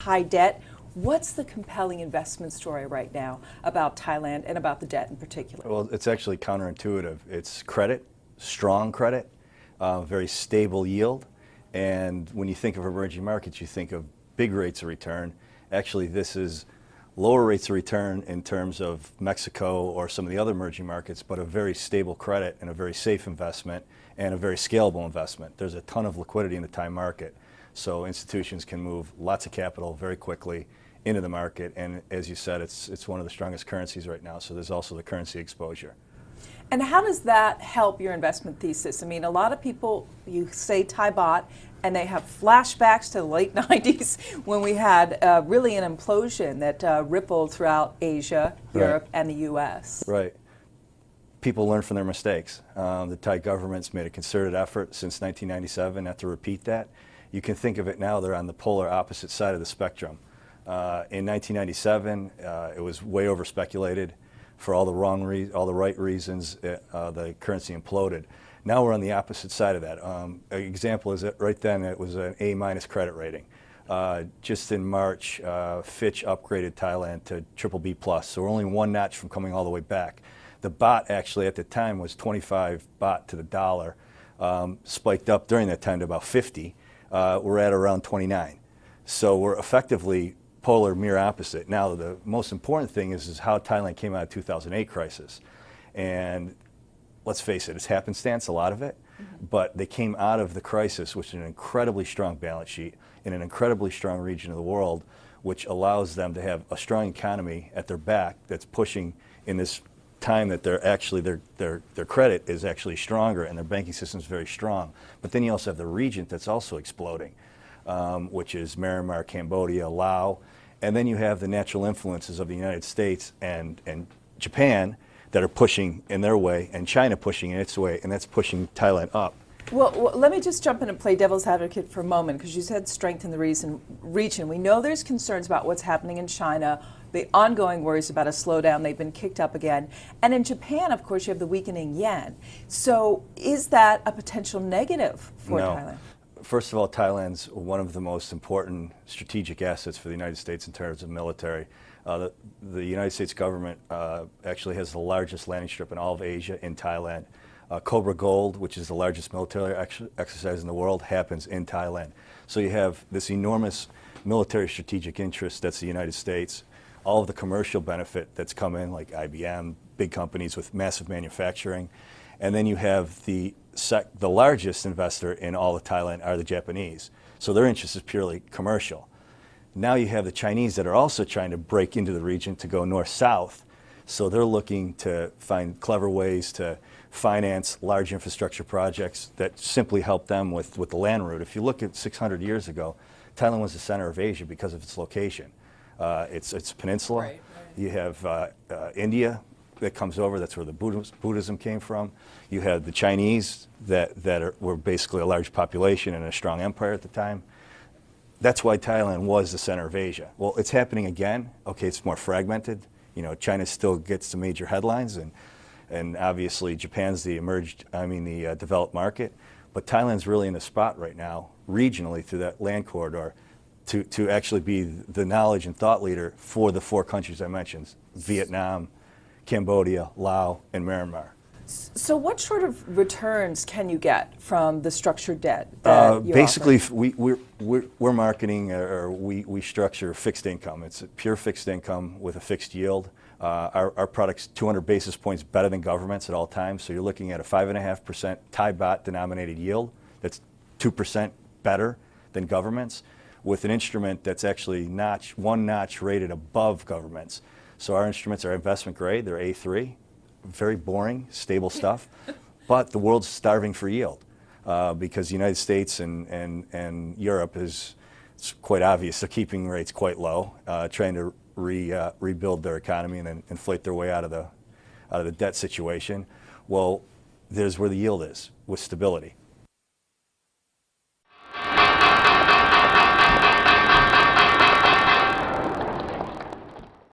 high debt. What's the compelling investment story right now about Thailand and about the debt in particular? Well, it's actually counterintuitive. It's credit, strong credit, very stable yield. And when you think of emerging markets, you think of big rates of return. Actually, this is lower rates of return in terms of Mexico or some of the other emerging markets, but a very stable credit and a very safe investment and a very scalable investment. There's a ton of liquidity in the Thai market, so institutions can move lots of capital very quickly into the market, and as you said, it's one of the strongest currencies right now, so there's also the currency exposure. And how does that help your investment thesis? I mean, a lot of people, you say Thai baht, and they have flashbacks to the late 90s when we had really an implosion that rippled throughout Asia, Europe, and the U.S. Right. People learn from their mistakes. The Thai government's made a concerted effort since 1997 not to repeat that. You can think of it now, they're on the polar opposite side of the spectrum. In 1997, it was way over speculated. For all the right reasons, the currency imploded. Now we're on the opposite side of that. An example is that right then it was an A- credit rating. Just in March, Fitch upgraded Thailand to BBB+, so we're only one notch from coming all the way back. The baht actually at the time was 25 baht to the dollar, spiked up during that time to about 50. We're at around 29. So we're effectively polar mirror opposite. Now the most important thing is how Thailand came out of the 2008 crisis. And let's face it, it's happenstance, a lot of it, but they came out of the crisis with an incredibly strong balance sheet in an incredibly strong region of the world, which allows them to have a strong economy at their back that's pushing in this time that they're actually, their credit is actually stronger and their banking system is very strong. But then you also have the region that's also exploding, which is Myanmar, Cambodia, Laos, and then you have the natural influences of the United States and Japan that are pushing in their way, and China pushing in its way, and that's pushing Thailand up. Well, let me just jump in and play devil's advocate for a moment, because you said strength in the region. We know there's concerns about what's happening in China, the ongoing worries about a slowdown. They've been kicked up again. And in Japan, of course, you have the weakening yen. So is that a potential negative for Thailand? First of all, Thailand's one of the most important strategic assets for the United States in terms of military. The United States government actually has the largest landing strip in all of Asia in Thailand. Cobra Gold, which is the largest military exercise in the world, happens in Thailand. So you have this enormous military strategic interest that's the United States, all of the commercial benefit that's come in, like IBM, big companies with massive manufacturing, and then you have the largest investor in all of Thailand are the Japanese. So their interest is purely commercial. Now you have the Chinese that are also trying to break into the region to go north-south. So they're looking to find clever ways to finance large infrastructure projects that simply help them with the land route. If you look at 600 years ago, Thailand was the center of Asia because of its location. It's a peninsula. Right. You have India that comes over, that's where the Buddhism came from. You had the Chinese that were basically a large population and a strong empire at the time. That's why Thailand was the center of Asia. Well, it's happening again. Okay, it's more fragmented. You know, China still gets the major headlines, and obviously Japan's the developed market. But Thailand's really in a spot right now, regionally, through that land corridor, to actually be the knowledge and thought leader for the four countries I mentioned: Vietnam, Cambodia, Laos, and Myanmar. So what sort of returns can you get from the structured debt that you basically, offer? we're marketing, or we structure fixed income. It's a pure fixed income with a fixed yield. Our product's 200 basis points better than governments at all times. So you're looking at a 5.5% Thai baht denominated yield. That's 2% better than governments, with an instrument that's actually one notch rated above governments. So our instruments are investment grade. They're A3. Very boring, stable stuff, but the world's starving for yield because the United States and Europe it's quite obvious, they're keeping rates quite low, trying to rebuild their economy and then inflate their way out of the debt situation. Well, there's where the yield is, with stability.